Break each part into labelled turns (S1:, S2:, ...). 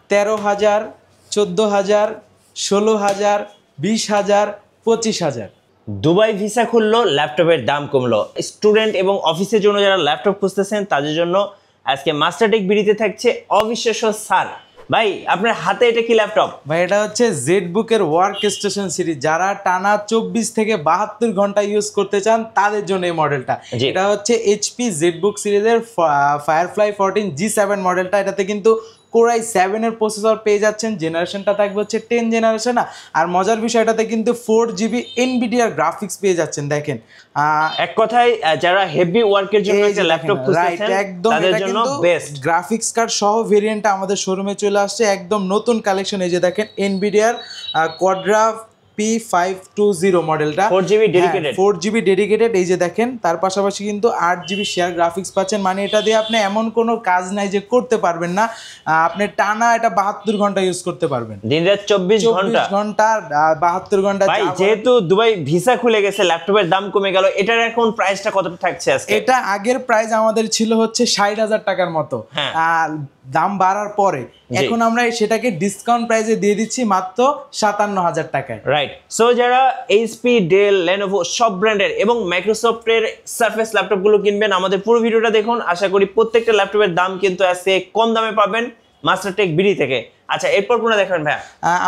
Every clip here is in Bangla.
S1: 13,000, 14,000, 16,000, 20,000, 25,000।
S2: দুবাই ভিসা খুললো, ল্যাপটপের দাম কমলো। স্টুডেন্ট এবং অফিসের জন্য যারা ল্যাপটপ খুঁজতেছেন তাদের জন্য আজকে মাস্টারটেক বিডিতে থাকছে অবিশ্বাস্য ছাড়। ভাই আপনার হাতে এটা কি ল্যাপটপ?
S1: ভাই এটা হচ্ছে জেডবুকের ওয়ার্ক স্টেশন সিরিজ। যারা টানা 24 থেকে 72 ঘন্টা ইউজ করতে চান তাদের জন্য এই মডেলটা। এটা হচ্ছে এইচপি জেডবুক সিরিজের ফায়ারফ্লাই 14 G7 মডেলটা। এটাতে কিন্তু Core i7 এর প্রসেসর পেয়ে যাচ্ছেন, জেনারেশনটা থাকবে হচ্ছে 10 জেনারেশন। আর মজার বিষয় এটাতে কিন্তু 4GB এনভিডিআর গ্রাফিক্স পেয়ে যাচ্ছেন। দেখেন
S2: এক কথায় যারা হেভি ওয়ার্কের জন্য একটা ল্যাপটপ খুঁজছেন তাদের জন্য বেস্ট।
S1: গ্রাফিক্স কার্ড সহ ভেরিয়েন্টটা আমাদের শোরুমে চলে আসছে, একদম নতুন কালেকশন। এই যে দেখেন এনভিডিআর কোয়াড্রা P520 মডেলটা
S2: 4GB ডেডিকেটেড,
S1: 4GB ডেডিকেটেড। এই যে দেখেন তার পাশাপাশি কিন্তু 8GB শেয়ার গ্রাফিক্স পাচ্ছেন। মানে এটা দিয়ে আপনি এমন কোনো কাজ নাই যে করতে পারবেন না, আপনি টানা এটা 72 ঘন্টা ইউজ করতে পারবেন,
S2: দিনরাত 24
S1: ঘন্টা 72 ঘন্টা।
S2: ভাই যেহেতু দুবাই ভিসা খুলে গেছে, ল্যাপটপের দাম কমে গেল, এটার এখন প্রাইসটা কতটা থাকছে আজকে?
S1: এটা আগের প্রাইস আমাদের ছিল হচ্ছে 60,000 টাকার মতো, দাম বাড়ার পরে এখন আমরা সেটাকে ডিসকাউন্ট প্রাইসে দিয়ে দিচ্ছি মাত্র 57,000 টাকায়।
S2: রাইট। সো যারা এইচপি, ডেল, লেনোভো সব ব্র্যান্ডের এবং মাইক্রোসফটের সারফেস ল্যাপটপগুলো কিনবেন, আমাদের পুরো ভিডিওটা দেখুন। আশা করি প্রত্যেকটা ল্যাপটপের দাম কিন্তু আজকে কম দামে পাবেন মাস্টারটেক বিডি থেকে। আচ্ছা, এরপর কোনটা দেখাবেন ভাই?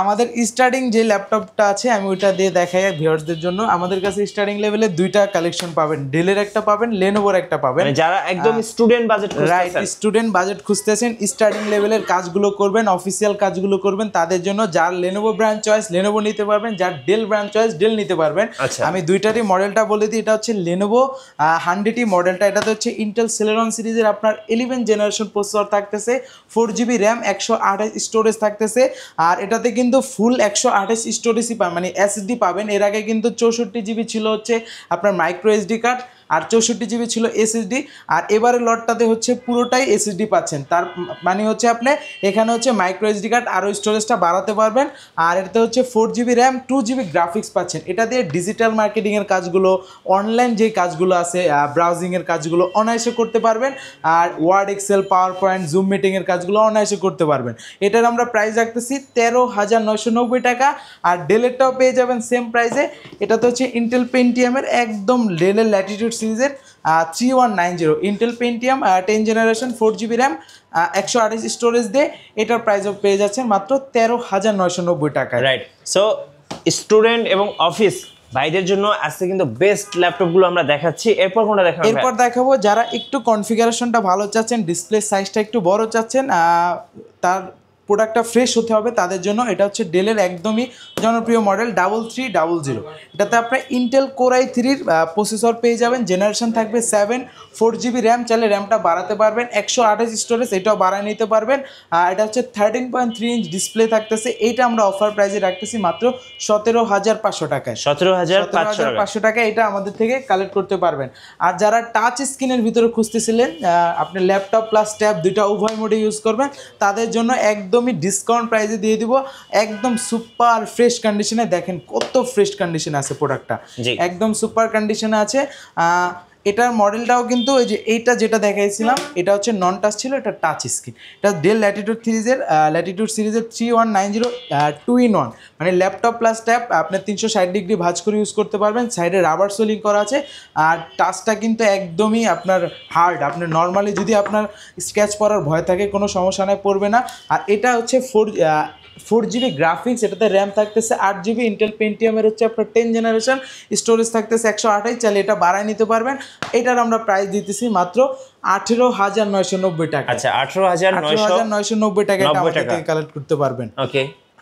S1: আমাদের স্টার্টিং যে ল্যাপটপটা আছে আমি ওইটা দিয়ে দেখাই ভিউয়ার্সদের জন্য। আমাদের কাছে স্টার্টিং লেভেলে দুইটা কালেকশন পাবেন, ডেলের একটা পাবেন, লেনোভোর একটা পাবেন।
S2: যারা একদম স্টুডেন্ট বাজেট খুঁজতেছেন,
S1: রাইট, স্টুডেন্ট বাজেট খুঁজতেছেন, স্টার্টিং লেভেলের কাজগুলো করবেন, অফিসিয়াল কাজগুলো করবেন, তাদের জন্য যার লেনোভো ব্র্যান্ড চয়েস লেনোভো নিতে পারবেন, যার ডেল ব্র্যান্ড চয়েস ডেল নিতে পারবেন। আমি দুইটারই মডেলটা বলে দিই। এটা হচ্ছে লেনোভো 100 মডেলটা। এটাতে হচ্ছে ইন্টেল সেলেরন সিরিজের আপনার 11 জেনারেশন প্রসেসর থাকতেছে, 4GB র্যাম, 128 স্টোরেজ থাকতেছে। আর এটাতে কিন্তু ফুল 128 স্টোরেজই পাবেন, মানে এসএসডি পাবেন। এর আগে কিন্তু 64GB ছিল হচ্ছে আপনার মাইক্রো এসডি কার্ড, আর 64GB ছিল এসএসডি। আর এবারে লটটাতে হচ্ছে পুরোটাই এসএসডি পাচ্ছেন। তার মানে হচ্ছে আপনি এখানে হচ্ছে মাইক্রো এসডি কার্ড আরও স্টোরেজটা বাড়াতে পারবেন। আর এটাতে হচ্ছে 4GB র্যাম, 2GB গ্রাফিক্স পাচ্ছেন। এটা দিয়ে ডিজিটাল মার্কেটিংয়ের কাজগুলো, অনলাইন যে কাজগুলো আছে, ব্রাউজিংয়ের কাজগুলো অনায়াসে করতে পারবেন। আর Word, Excel, PowerPoint, Zoom মিটিংয়ের কাজগুলো অনায়াসে করতে পারবেন। এটার আমরা প্রাইস রাখতেছি 13,990 টাকা। আর ডেলেরটাও পেয়ে যাবেন সেম প্রাইসে। এটাতে হচ্ছে ইন্টেল পেন্টিয়ামের একদম ডেলের ল্যাটিটিউড সিরিজের 3190 Intel Pentium 10 generation, 4GB RAM, 128 storage দিয়ে এটার প্রাইসও পেয়ে যাচ্ছেন মাত্র 13,990 টাকায়।
S2: রাইট। সো স্টুডেন্ট এবং অফিস ভাইদের জন্য আজকে কিন্তু বেস্ট ল্যাপটপগুলো আমরা দেখাচ্ছি। এরপর কোনটা দেখাবো?
S1: এরপর দেখাবো যারা একটু কনফিগারেশনটা ভালো চাচ্ছেন, ডিসপ্লে সাইজটা একটু বড় চাচ্ছেন, তার প্রোডাক্টটা ফ্রেশ হতে হবে, তাদের জন্য এটা হচ্ছে ডেলের একদমই জনপ্রিয় মডেল 3300। এটাতে আপনার ইন্টেল কোর i3 প্রসেসর পেয়ে যাবেন, জেনারেশন থাকবে 7, 4GB র্যাম, চাইলে র্যামটা বাড়াতে পারবেন, 128 স্টোরেজ এটাও বাড়ায় নিতে পারবেন। এটা হচ্ছে 13.3 ইঞ্চ ডিসপ্লে থাকতেছে। এইটা আমরা অফার প্রাইসে রাখতেছি মাত্র 17,500 টাকায়। 17,500 টাকায় এটা আমাদের থেকে কালেক্ট করতে পারবেন। আর যারা টাচ স্ক্রিনের ভিতরে খুঁজতেছিলেন, আপনি ল্যাপটপ প্লাস ট্যাব দুইটা উভয় মোডে ইউজ করবেন, তাদের জন্য একদমই ডিসকাউন্ট প্রাইসে দিয়ে দিব, একদম সুপার ফ্রেশ কন্ডিশনে। দেখেন কত ফ্রেশ কন্ডিশনে আছে প্রোডাক্টটা, একদম সুপার কন্ডিশনে আছে। এটার মডেলটাও কিন্তু ওই যে এইটা যেটা দেখাইছিলাম এটা হচ্ছে নন টাচ ছিল, এটা টাচ স্ক্রিন। এটা ডেল ল্যাটিটিউড সিরিজের 3190 2-in-1, মানে ল্যাপটপ প্লাস ট্যাব আপনি 360 ডিগ্রি ভাঁজ করে ইউজ করতে পারবেন। সাইডে রাবার সোলিং করা আছে। আর টাচটা কিন্তু একদমই আপনার হার্ড, আপনি নর্মালি যদি আপনার স্ক্র্যাচ পড়ার ভয় থাকে কোনো সমস্যা নয়, পড়বে না। আর এটা হচ্ছে 4GB গ্রাফিক্স, এটাতে র্যাম থাকতেছে 8GB, ইন্টেল পেন্টিয়ামের হচ্ছে আপনার 10 জেনারেশন, স্টোরেজ থাকতেছে 128, চাইলে এটা বাড়ায় নিতে পারবেন। এটার আমরা প্রাইস দিতেছি মাত্র 18,990 টাকা।
S2: আচ্ছা, 18,990
S1: টাকা এটা আমাদের থেকে কালেক্ট করতে পারবেন।
S2: ওকে।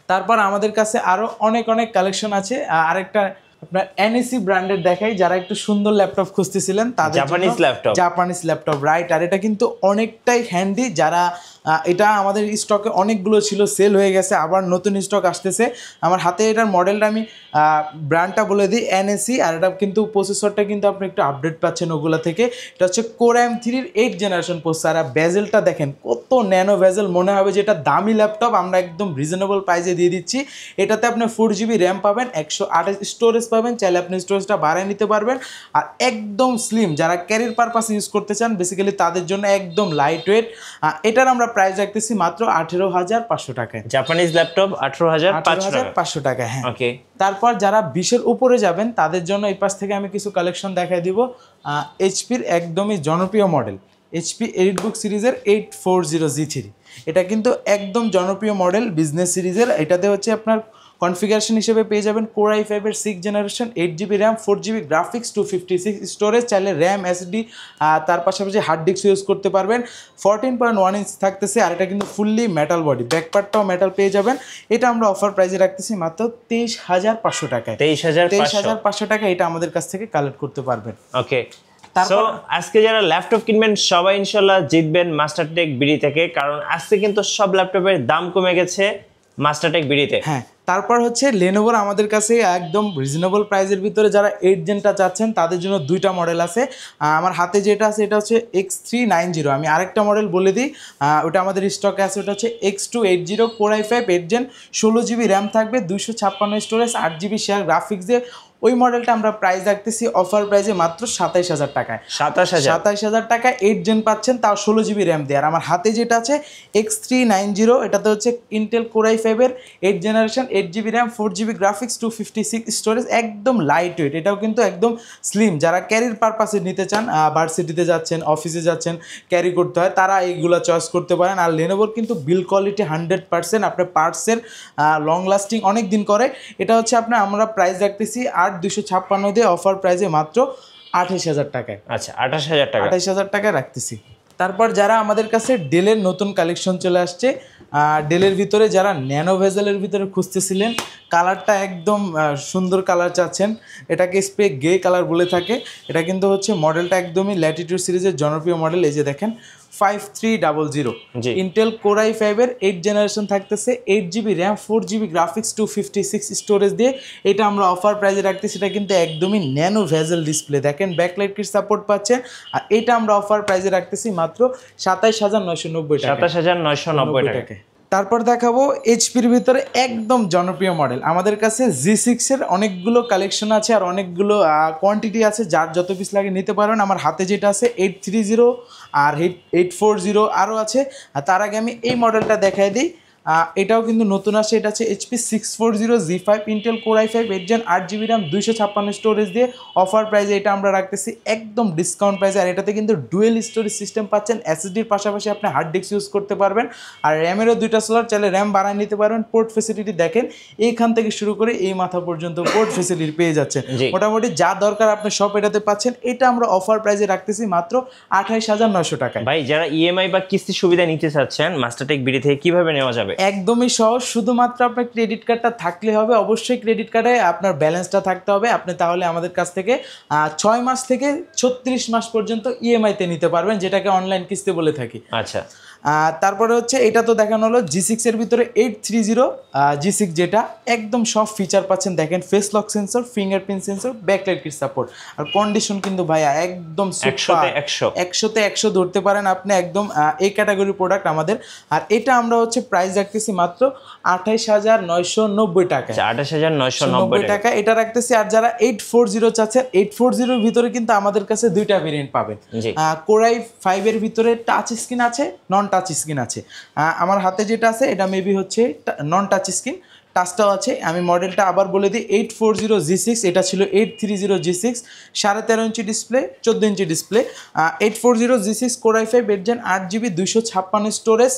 S1: তারপর আমাদের কাছে আরো অনেক কালেকশন আছে। আরেকটা আপনার এনএসি ব্র্যান্ডের দেখাই, যারা একটু সুন্দর ল্যাপটপ খুঁজতেছিলেন তাদের জাপানিজ ল্যাপটপ। রাইট। আর এটা কিন্তু অনেকটাই হ্যান্ডি। যারা এটা আমাদের স্টকে অনেকগুলো ছিল, সেল হয়ে গেছে, আবার নতুন স্টক আসতেছে। আমার হাতে এটার মডেলটা আমি ব্র্যান্ডটা বলে দিই, এনএসি। আর এটা কিন্তু প্রসেসরটা কিন্তু আপনি একটু আপডেট পাচ্ছেন ওগুলো থেকে। এটা হচ্ছে কোর i3 8 জেনারেশন প্রসেসর। আর বেজেলটা দেখেন কত ন্যানো বেজেল, মনে হবে যে এটা দামি ল্যাপটপ। আমরা একদম রিজনেবল প্রাইসে দিয়ে দিচ্ছি। এটাতে আপনি 4GB র্যাম পাবেন, 128 স্টোরেজ পাবেন, চাইলে আপনি স্টোরেজটা বাড়ায় নিতে পারবেন। আর একদম স্লিম, যারা ক্যারিয়ার পারপাস ইউজ করতে চান বেসিক্যালি তাদের জন্য একদম লাইট ওয়েট। এটার আমরা প্রাইস রাখতেছি মাত্র 18,500 টাকায়।
S2: জাপানিজ ল্যাপটপ 18,500 টাকা।
S1: 500 টাকা, হ্যাঁ।
S2: ওকে,
S1: তারপর যারা 20-এর উপরে যাবেন তাদের জন্য এই পাশ থেকে আমি কিছু কালেকশন দেখাই দিব। এইচপির একদমই জনপ্রিয় মডেল এইচপি এলিটবুক সিরিজের 840G3। এটা কিন্তু একদম জনপ্রিয় মডেল বিজনেস সিরিজের। এটাতে হচ্ছে আপনার কনফিগারেশন হিসেবে পেয়ে যাবেন কোর i5-এর 6th generation, 8GB RAM, 4GB graphics, 256 storage, চাইলে র্যাম এসডি, তার পাশাপাশি হার্ড ডিস্ক ইউজ করতে পারবেন। 14.1 ইঞ্চ থাকতেছে, আর এটা কিন্তু ফুললি মেটাল বডি, ব্যাকপার্টটাও মেটাল পেয়ে যাবেন। এটা আমরা অফার প্রাইসে রাখতেছি মাত্র 23,500 টাকায়। 23,500 টাকা এটা আমাদের কাছ থেকে কালেক্ট করতে পারবেন।
S2: ওকে, সো আজকে যারা ল্যাপটপ কিনবেন সবাই ইনশাল্লাহ জিতবেন মাস্টারটেক বিডি থেকে, কারণ আজকে কিন্তু সব ল্যাপটপের দাম কমে গেছে মাস্টারটেক বিডিতে।
S1: হ্যাঁ, তারপর হচ্ছে লেনোভোর আমাদের কাছে একদম রিজনেবল প্রাইসের ভিতরে যারা 8 জেনটা চাচ্ছেন তাদের জন্য দুইটা মডেল আছে। আমার হাতে যেটা আছে এটা হচ্ছে X390। আমি আরেকটা মডেল বলে দিই, ওটা আমাদের স্টকে আছে, ওটা হচ্ছে X280 core i5 8 gen, 16GB RAM থাকবে, 256 স্টোরেজ, 8GB শেয়ার গ্রাফিক্স দিয়ে। ওই মডেলটা আমরা প্রাইস রাখতেছি অফার প্রাইসে মাত্র 27,000 টাকায়। 27,000 টাকায় 8 জেন পাচ্ছেন, তাও 16GB র্যাম দিয়ে। আর আমার হাতে যেটা আছে X390, এটাতে হচ্ছে ইন্টেল কোর i5-এর 8th generation, 8GB RAM, 4GB graphics, 256 storage, একদম লাইট ওয়েট। এটাও কিন্তু একদম স্লিম। যারা ক্যারির পারপাসে নিতে চান, ভার্সিটিতে যাচ্ছেন, অফিসে যাচ্ছেন, ক্যারি করতে হয়, তারা এইগুলো চয়েস করতে পারেন। আর লেনোভোর কিন্তু বিল কোয়ালিটি 100%, আপনার পার্টসের লং লাস্টিং অনেক দিন করে। এটা হচ্ছে আপনার আমরা প্রাইস রাখতেছি 8,256 দিয়ে অফার প্রাইসে মাত্র 28,000 টাকায়।
S2: আচ্ছা, 28,000 টাকা,
S1: 28,000 টাকায় রাখতেছি। তারপর যারা আমাদের কাছে ডেলের নতুন কালেকশন চলে আসছে, ডেলের ভিতরে যারা ন্যানো ভেজেলের ভিতরে খুঁজতেছিলেন, কালারটা একদম সুন্দর কালার চাচ্ছেন, এটাকে স্পে গ্রে কালার বলে থাকে। এটা কিন্তু হচ্ছে মডেলটা একদমই ল্যাটিটিউড সিরিজের জনপ্রিয় মডেল। এই যে দেখেন 5300 ইন্টেল কোর i5-এর 8th জেনারেশন থাকতেছে, 8GB RAM, 4GB graphics, 256 storage দিয়ে। এটা আমরা অফার প্রাইসে রাখতেছি। এটা কিন্তু একদমই ন্যানো ভেজেল ডিসপ্লে, দেখেন ব্যাকলাইট কিট সাপোর্ট পাচ্ছেন। আর এটা আমরা অফার প্রাইসে রাখতেছি মাত্র 27,990 টাকা।
S2: 27,990 টাকা।
S1: তারপর দেখাবো এইচপির ভিতরে একদম জনপ্রিয় মডেল। আমাদের কাছে G6-এর অনেকগুলো কালেকশন আছে, আর অনেকগুলো কোয়ান্টিটি আছে, যার যত পিস লাগে নিতে পারবেন। আমার হাতে যেটা আছে 830 আর 840 আরও আছে। আর তার আগে আমি এই মডেলটা দেখাই দিই। এটাও কিন্তু নতুন আসে, এটা হচ্ছে HP 640G5 Intel core i5 8 gen, 8GB RAM, 256 storage দিয়ে। অফার প্রাইসে এটা আমরা রাখতেছি একদম ডিসকাউন্ট প্রাইসে। আর এটাতে কিন্তু ডুয়েল স্টোরেজ সিস্টেম পাচ্ছেন, এসএসডির পাশাপাশি আপনি হার্ড ডিস্ক ইউজ করতে পারবেন। আর র্যামেরও দুইটা স্লট, চাইলে র্যাম বাড়ায় নিতে পারবেন। পোর্ট ফেসিলিটি দেখেন এইখান থেকে শুরু করে এই মাথা পর্যন্ত পোর্ট ফেসিলিটি পেয়ে যাচ্ছেন। মোটামুটি যা দরকার আপনি সব এটাতে পাচ্ছেন। এটা আমরা অফার প্রাইসে রাখতেছি মাত্র 28,900 টাকায়।
S2: ভাই, যারা ইএমআই বা কিস্তি সুবিধা নিতে চাচ্ছেন মাস্টারটেক বিডি থেকে কিভাবে নেওয়া যাবে?
S1: একদমই সহজ, শুধুমাত্র আপনার ক্রেডিট কার্ডটা থাকলে হবে। অবশ্যই ক্রেডিট কার্ডে আপনার ব্যালেন্সটা থাকতে হবে। আপনি তাহলে আমাদের কাছ থেকে 6 মাস থেকে 36 মাস পর্যন্ত ইএমআইতে নিতে পারবেন, যেটাকে অনলাইন কিস্তি বলে থাকি।
S2: আচ্ছা,
S1: তারপরে হচ্ছে এটা তো দেখানো হলো G6-এর ভিতরে 830 G6, যেটা একদম সব ফিচার পাচ্ছেন। দেখেন face lock sensor, fingerprint sensor, backlight kit support. আর কন্ডিশন কিন্তু ভাইয়া একদম 100তে 100 ধরতে পারেন আপনি, একদম এই ক্যাটাগরির প্রোডাক্ট আমাদের। আর এটা আমরা হচ্ছে প্রাইস রাখতেছি মাত্র 28,990 টাকা।
S2: 28,990
S1: টাকা এটা রাখতেছি। আর যারা 840 চাচ্ছেন, 840-এর ভিতরে কিন্তু আমাদের কাছে দুইটা ভেরিয়েন্ট পাবেন। কোর i5-এর ভিতরে টাচ স্ক্রিন আছে, নন টাচ স্ক্রিন আছে। আমার হাতে যেটা আছে এটা মেবি হচ্ছে নন টাচ স্ক্রিন, টাচটাও আছে। আমি মডেলটা আবার বলে দিই, 840G6, এটা ছিল 830G6, 13.5 inch display, 14 inch display. 840G6 core i5 8 gen, 8GB 256 storage,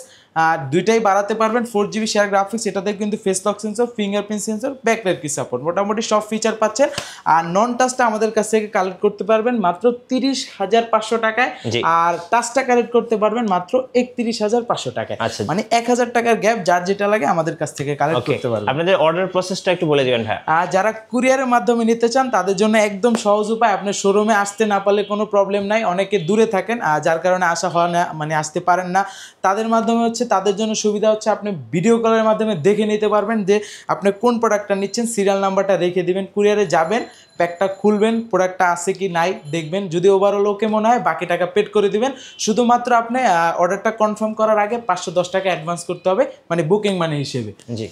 S1: দুইটাই বাড়াতে পারবেন। 4GB শেয়ার গ্রাফিক্স, এটাতে কিন্তু face lock sensor, fingerprint sensor, backlight kit support, মোটামুটি সব ফিচার পাচ্ছেন। আর নন টাচটা আমাদের কাছ থেকে কালেক্ট করতে পারবেন মাত্র 30,500 টাকায়। আর টাচটা কালেক্ট করতে পারবেন মাত্র 31,500 টাকায়। মানে 1,000 টাকার গ্যাপ, যার যেটা লাগে আমাদের কাছ থেকে কালেক্ট করতে পারবেন।
S2: আপনাদের অর্ডার প্রসেসটা একটু বলে দিবেন ভাই।
S1: আর যারা কুরিয়ারের মাধ্যমে নিতে চান তাদের জন্য একদম সহজ উপায়। আপনার শোরুমে আসতে না পারলে কোনো প্রবলেম নাই, অনেকে দূরে থাকেন যার কারণে আসা হয় না, মানে আসতে পারেন না। তাদের মাধ্যমে হচ্ছে, তাদের জন্য সুবিধা হচ্ছে আপনি ভিডিও কলের মাধ্যমে দেখে নিতে পারবেন যে আপনি কোন প্রোডাক্টটা নিচ্ছেন, সিরিয়াল নাম্বারটা রেখে দিবেন, কুরিয়ারে যাবেন, প্যাকটা খুলবেন, প্রোডাক্টটা আছে কি নাই দেখবেন। যদি ওভারঅল ওকে মনে হয় বাকি টাকা পেড করে দিবেন। শুধুমাত্র আপনি অর্ডারটা কনফার্ম করার আগে 510 টাকা অ্যাডভান্স করতে হবে, মানে বুকিং মানি হিসেবে।
S2: জি।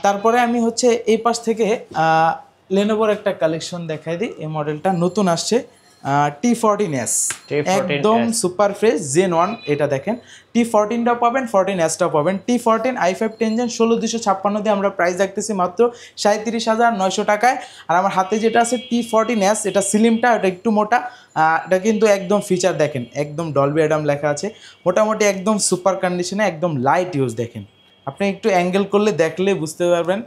S1: তারপরে আমি হচ্ছে এই পাশ থেকে লেনোভোর একটা কালেকশন দেখাই দিই। এই মডেলটা নতুন আসছে, T14s
S2: T14s
S1: একদম সুপার ফ্রেশ জেন 1 এটা দেখেন T14টাও পাবেন 14sটাও পাবেন T14 i5 10 জেন 16256 দিয়ে আমরা প্রাইস রাখতেছি মাত্র 37,900 টাকায়। আর আমার হাতে যেটা আছে T14s এটা স্লিমটা, এটা একটু মোটা, এটা কিন্তু একদম ফিচার দেখেন একদম ডলবি অ্যাডাম লেখা আছে, মোটামুটি একদম সুপার কন্ডিশনে, একদম লাইট ইউজ দেখেন, আপনি একটু অ্যাঙ্গেল করলে দেখলে বুঝতে পারবেন।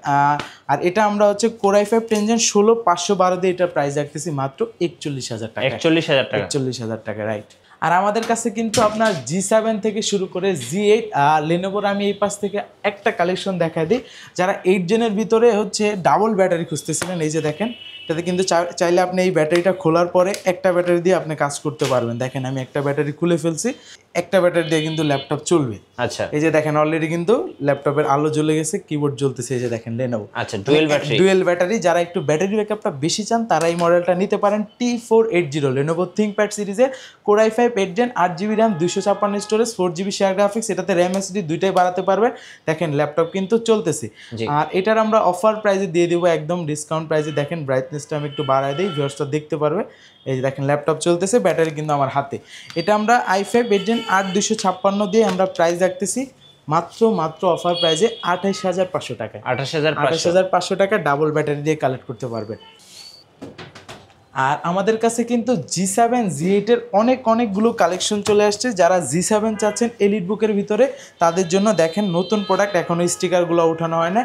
S1: আর এটা আমরা হচ্ছে Core i5 10 জেন 16512 দিয়ে এটা প্রাইস রাখতেছি মাত্র 41,000 টাকা।
S2: 41,000 টাকা,
S1: 41,000 টাকা, রাইট। আর আমাদের কাছে কিন্তু আপনার G7 থেকে শুরু করে G8 লেনোভোর আমি এই পাশ থেকে একটা কালেকশন দেখা দিই, যারা 8 জেনের ভিতরে হচ্ছে ডাবল ব্যাটারি খুঁজতেছিলেন, এই যে দেখেন এটাতে কিন্তু চাইলে আপনি এই ব্যাটারিটা খোলার পরে একটা ব্যাটারি দিয়ে আপনি কাজ করতে পারবেন। দেখেন আমি একটা ব্যাটারি খুলে ফেলছি, একটা ব্যাটারি দিয়ে কিন্তু ল্যাপটপ চলবে।
S2: আচ্ছা,
S1: এই যে দেখেন অলরেডি কিন্তু ল্যাপটপের আলো জ্বলে গেছে, কিবোর্ড জ্বলতেছে, এই যে দেখেন লেনোভো।
S2: আচ্ছা, ডুয়েল ব্যাটারি।
S1: যারা একটু ব্যাটারি ব্যাকআপটা বেশি চান তারা এই মডেলটা নিতে পারেন, T480 লেনোভো ThinkPad সিরিজের Core i5 8 gen 8GB RAM 256 storage 4GB share graphics, এটাতে RAM SSD দুইটাই বাড়াতে পারবেন। দেখেন ল্যাপটপ কিন্তু চলতেছে। আর এটার আমরা অফার প্রাইসে দিয়ে দেবো একদম ডিসকাউন্ট প্রাইসে। দেখেন ব্রাইটনেসটা আমি একটু বাড়ায় দিই, ভিউয়ার্সটা দেখতে পারবে। এই যে দেখেন ল্যাপটপ চলতেছে, ব্যাটারি কিন্তু আমার হাতে। এটা আমরা i5 8 জেন 8256 দিয়ে আমরা প্রাইস রাখতেছি মাত্র অফার প্রাইসে 28,500 টাকায়। 28,500 টাকা ডাবল ব্যাটারি দিয়ে কালেক্ট করতে পারবেন। আর আমাদের কাছে কিন্তু G7 G8 এর অনেকগুলো কালেকশন চলে আসছে। যারা G7 চাচ্ছেন এলিট বুকের ভিতরে তাদের জন্য দেখেন নতুন প্রোডাক্ট, এখনো স্টিকারগুলো উঠানো হয় না,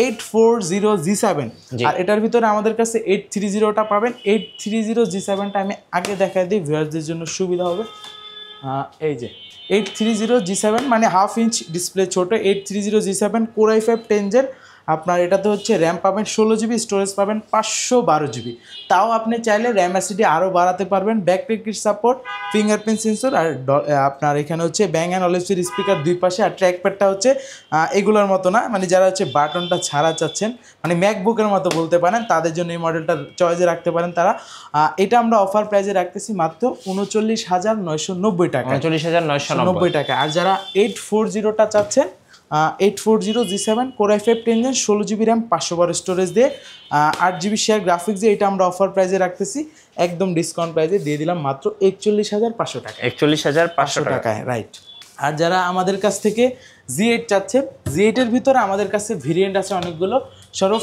S1: 840 G7। আর এটার ভিতরে আমাদের কাছে 830টা পাবেন। 830 G7টা আমি আগে দেখাই দিই, ভিউয়ারদের জন্য সুবিধা হবে। এই যে 830 G7 মানে হাফ ইঞ্চ ডিসপ্লে ছোট, 830 G7 Core i5 10 জেন। আপনার এটাতে হচ্ছে র্যাম পাবেন 16GB, স্টোরেজ পাবেন 512GB। তাও আপনি চাইলে র্যাম SSD আরও বাড়াতে পারবেন। Backlight kit support, fingerprint sensor, আর আপনার এখানে হচ্ছে ব্যাং অ্যান্ড অলিভসের স্পিকার দুই পাশে। আর ট্র্যাকপ্যাডটা হচ্ছে এগুলোর মতো না, মানে যারা হচ্ছে বাটনটা ছাড়া চাচ্ছেন, মানে ম্যাকবুকের মতো বলতে পারেন, তাদের জন্য এই মডেলটা চয়েসে রাখতে পারেন তারা। এটা আমরা অফার প্রাইসে রাখতেছি মাত্র 39,990 টাকা।
S2: 39,990
S1: টাকা। আর যারা 840টা চাচ্ছেন, 840 G7 Core i5 10 gen 16GB RAM 512 storage দিয়ে 8GB শেয়ার গ্রাফিক্স দিয়ে এটা আমরা অফার প্রাইসে রাখতেছি, একদম ডিসকাউন্ট প্রাইসে দিয়ে দিলাম মাত্র 41,500 টাকা।
S2: 41,500
S1: টাকায়, রাইট। আর যারা আমাদের কাছ থেকে G8 চাচ্ছেন, G8 এর ভিতরে আমাদের কাছে ভেরিয়েন্ট আছে অনেকগুলো।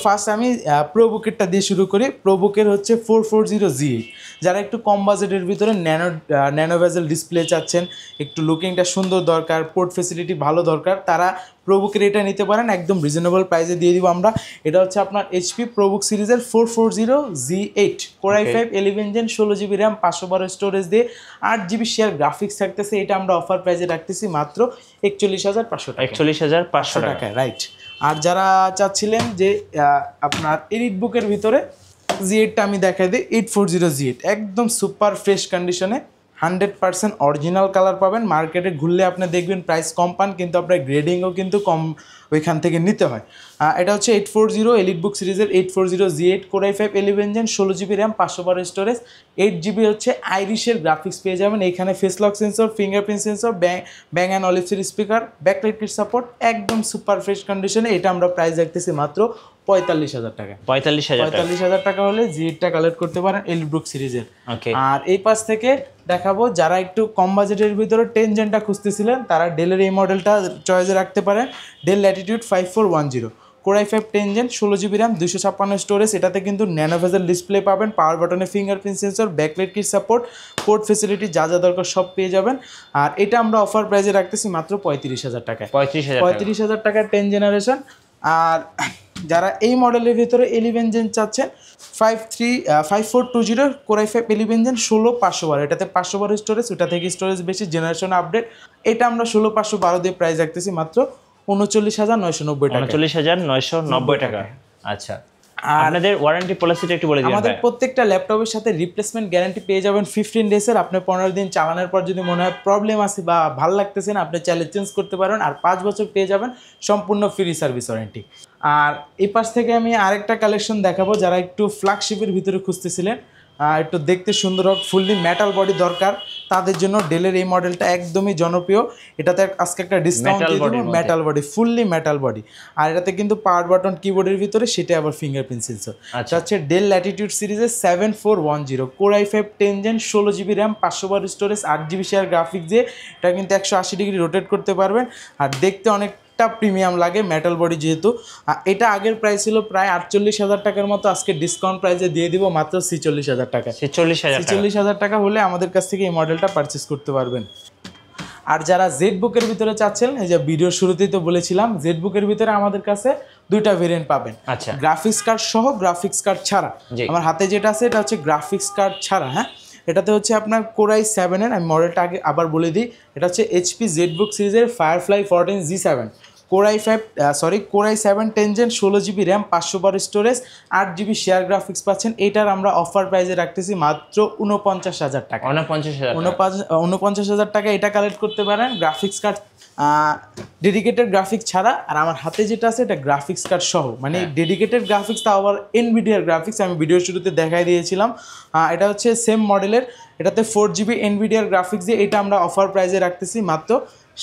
S1: ফার্স্ট আমি প্রোবুকেরটা দিয়ে শুরু করি। প্রোবুকের হচ্ছে 440 G8। যারা একটু কম বাজেটের ভিতরে ন্যানো ভেজেল ডিসপ্লে চাচ্ছেন, একটু লুকিংটা সুন্দর দরকার, পোর্ট ফেসিলিটি ভালো দরকার, তারা প্রোবুকের এটা নিতে পারেন, একদম রিজনেবল প্রাইসে দিয়ে দিব আমরা। এটা হচ্ছে আপনার HP প্রোবুক সিরিজের 440 G8 Core i5 11 gen 16GB RAM 512 storage দিয়ে 8GB শেয়ার গ্রাফিক্স থাকতেছে। এটা আমরা অফার প্রাইসে রাখতেছি মাত্র 41,500 টাকা।
S2: 41,500 টাকা,
S1: রাইট। আর যারা চাচ্ছিলেন যে আপনার এলিট বুকের ভিতরে G8টা আমি দেখাই দিই, 840 G8 একদম সুপার ফ্রেশ কন্ডিশনে, 100% অরিজিনাল কালার পাবেন। মার্কেটে ঘুরলে আপনি দেখবেন প্রাইস কম পান, কিন্তু আপনার গ্রেডিংও কিন্তু কম ওইখান থেকে নিতে হয়। এটা হচ্ছে 840 এলিট বুক সিরিজের 840 G8 Core i5 11 gen 16GB RAM 512 storage 8GB হচ্ছে আইরিশের গ্রাফিক্স পেয়ে যাবেন। এখানে face lock sensor, fingerprint sensor, Bang and অলিভসের স্পিকার, ব্যাকলাইট কিট সাপোর্ট, একদম সুপার ফ্রেশ কন্ডিশনে। এটা আমরা প্রাইস রাখতেছি মাত্র 45,000 টাকা। 45,000 টাকা হলে G8টা কালেক্ট করতে পারেন এলিট বুক সিরিজের। আর এই পাশ থেকে দেখাবো যারা একটু কম বাজেটের ভিতরে 10 জেনটা খুঁজতেছিলেন, তারা ডেলের এই মডেলটা চয়েসে রাখতে পারেন। Dell Latitude 5410 Core i5 10 gen 16GB RAM 256 storage. এটাতে কিন্তু ন্যানো ভেজেল ডিসপ্লে পাবেন, পাওয়ার বাটনে fingerprint sensor, backlight kit support, port facility যা দরকার সব পেয়ে যাবেন। আর এটা আমরা অফার প্রাইসে রাখতেছি মাত্র 35,000 টাকায়। 35,000 টাকার 10 জেনারেশন। আর যারা এই মডেলের ভিতরে 11 জেন চাচ্ছেন, 5420 Core i5 11 জেন 16512, এটাতে 512 স্টোরেজ, ওটা থেকে স্টোরেজ বেশি, জেনারেশন আপডেট। এটা আমরা 16512 দিয়ে প্রাইস রাখতেছি মাত্র 39,990 টাকা।
S2: 39,990 টাকা। আচ্ছা, আপনাদের ওয়ারেন্টি পলিসিটা একটু বলে দিন।
S1: আমাদের প্রত্যেকটা ল্যাপটপের সাথে রিপ্লেসমেন্ট গ্যারান্টি পেয়ে যাবেন 15 ডেজের। আপনি 15 দিন চালানোর পর যদি মনে হয় প্রবলেম আছে বা ভালো লাগতেছে না, আপনি চাইলে চেঞ্জ করতে পারেন। আর 5 বছর পেয়ে যাবেন সম্পূর্ণ ফ্রি সার্ভিস ওয়ারেন্টি। আর এই পাশ থেকে আমি আরেকটা কালেকশন দেখাবো, যারা একটু ফ্ল্যাগশিপের ভিতরে খুঁজতেছিলেন। একটু দেখতে সুন্দর হোক, ফুললি মেটাল বডি দরকার, তাদের জন্য ডেলের এই মডেলটা একদমই জনপ্রিয়। এটাতে আজকে একটা ডিসকাউন্ট দিয়ে দেবো, metal body, fully metal body. আর এটাতে কিন্তু পাওয়ার বাটন কিবোর্ডের ভিতরে, সেটা আবার ফিঙ্গারপ্রিন্ট সেন্সর।
S2: আচ্ছা,
S1: হচ্ছে ডেল ল্যাটিটিউড সিরিজের 7410 core i5 10 gen, 16 GB RAM, 512 storage, 8 GB share graphics দিয়ে এটা কিন্তু 180 ডিগ্রি রোটেট করতে পারবেন। আর দেখতে অনেকটা প্রিমিয়াম লাগে মেটাল বডি যেহেতু। এটা আগের প্রাইস ছিল প্রায় 48,000 টাকার মতো, আজকে ডিসকাউন্ট প্রাইসে দিয়ে দিব মাত্র 46,000 টাকা। 46,000 টাকা হলে আমাদের কাছ থেকে এই মডেলটা পারচেস করতে পারবেন। আর যারা জেড বুকের ভিতরে চাচ্ছেন, এই যে ভিডিওর শুরুতেই তো বলেছিলাম, জেড বুকের ভিতরে আমাদের কাছে দুইটা ভেরিয়েন্ট পাবেন।
S2: আচ্ছা,
S1: গ্রাফিক্স কার্ড সহ, গ্রাফিক্স কার্ড ছাড়া। আমার হাতে যেটা আছে এটা হচ্ছে গ্রাফিক্স কার্ড ছাড়া। হ্যাঁ, এটাতে হচ্ছে আপনার কোর i7 এর, আমি মডেলটা আগে আবার বলে দিই, এটা হচ্ছে HP জেডবুক সিরিজের Firefly 14 G7 core i7 10 gen, 16 GB RAM, 512 storage, 8 GB share graphics পাচ্ছেন। এইটার আমরা অফার প্রাইসে রাখতেছি মাত্র 49,000 টাকা। 49,000 টাকা এটা কালেক্ট করতে পারেন গ্রাফিক্স কার্ড, ডেডিকেটেড গ্রাফিক্স ছাড়া। আর আমার হাতে যেটা আছে এটা গ্রাফিক্স কার্ড সহ, মানে ডেডিকেটেড গ্রাফিক্স, তাও আবার এনভিডিআর গ্রাফিক্স, আমি ভিডিওর শুরুতে দেখাই দিয়েছিলাম। এটা হচ্ছে সেম মডেলের, এটাতে 4 GB এনভিডিআর গ্রাফিক্স দিয়ে, এটা আমরা অফার প্রাইসে রাখতেছি মাত্র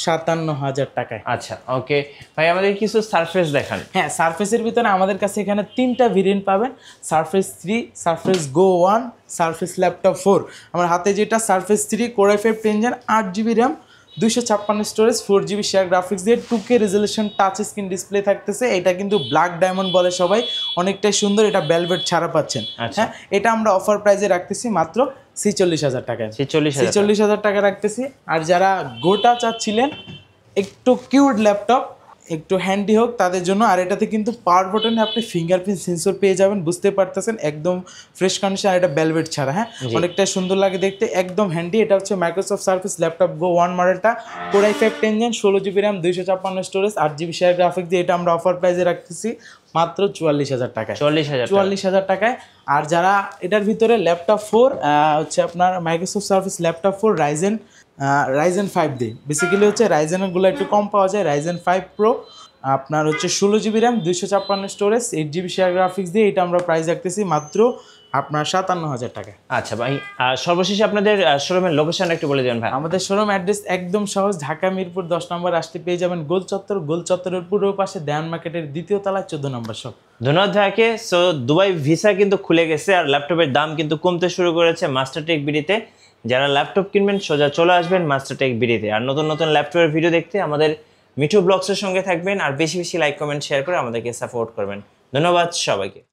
S1: 57,000 টাকায়।
S2: আচ্ছা, ওকে ভাই, আমাদের কিছু সারফেস দেখান।
S1: হ্যাঁ, সারফেসের ভিতরে আমাদের কাছে এখানে 3টা ভেরিয়েন্ট পাবেন, Surface 3, Surface Go 1, Surface Laptop 4। আমার হাতে যেটা Surface 3 core i5 10 gen, 8 GB RAM, 256 storage, 4 GB share graphics দিয়ে 2K resolution touch screen display থাকতেছে। এটা কিন্তু ব্ল্যাক ডায়মন্ড বলে সবাই, অনেকটাই সুন্দর। এটা ভেলভেট ছাড়া পাচ্ছেন। হ্যাঁ, এটা আমরা অফার প্রাইসে রাখতেছি মাত্র 46,000 টাকায়। 46,000 টাকা রাখতেছি। আর যারা গোটা চাচ্ছিলেন একটু কিউট ল্যাপটপ, একটু হ্যান্ডি হোক, তাদের জন্য। আর এটাতে কিন্তু পাওয়ার বাটনে আপনি ফিঙ্গারপ্রিন্ট সেন্সর পেয়ে যাবেন, বুঝতে পারতেছেন, একদম ফ্রেশ কন্ডিশন। আর এটা ভেলভেট ছাড়া। হ্যাঁ, অনেকটা সুন্দর লাগে দেখতে, একদম হ্যান্ডি। এটা হচ্ছে মাইক্রোসফট সার্ফেস ল্যাপটপ গো 1 মডেলটা, core i5 10 gen, 16 GB RAM, 256 storage, 8 GB share graphics দিয়ে, এটা আমরা অফার প্রাইসে রাখতেছি মাত্র 44,000 টাকায়। 44,000 টাকায়। আর যারা এটার ভিতরে ল্যাপটপ 4 হচ্ছে আপনার মাইক্রোসফট সার্ফেস ল্যাপটপ 4 রাইজেন 5 দিয়ে, বেসিক্যালি হচ্ছে রাইজেনগুলো একটু কম পাওয়া যায়। রাইজেন 5 প্রো আপনার হচ্ছে 16 GB RAM, 256 storage, 8 GB share graphics দিয়ে, এটা আমরা প্রাইস রাখতেছি মাত্র আপনার 57,000 টাকা।
S2: আচ্ছা ভাই, সর্বশেষে আপনাদের শোরুমের লোকেশন একটু বলে দেবেন ভাই।
S1: আমাদের শোরুম অ্যাড্রেস একদম সহজ, ঢাকা মিরপুর 10 নম্বর আসতে পেয়ে যাবেন গোল চত্বর। গোল চত্বরের পূর্ব পাশে দেয়ান মার্কেটের 2য় তলায় 14 নম্বর শপ।
S2: ধন্যবাদ ভাইকে। সো দুবাই ভিসা কিন্তু খুলে গেছে, আর ল্যাপটপের দাম কিন্তু কমতে শুরু করেছে মাস্টারটেক বিডিতে। যারা ল্যাপটপ কিনবেন সোজা চলে আসবেন মাস্টারটেক বিডিতে। আর নতুন নতুন ল্যাপটপের ভিডিও দেখতে আমাদের মিঠু ব্লগসের সঙ্গে থাকবেন, আর বেশি বেশি লাইক, কমেন্ট, শেয়ার করে আমাদেরকে সাপোর্ট করবেন। ধন্যবাদ সবাইকে।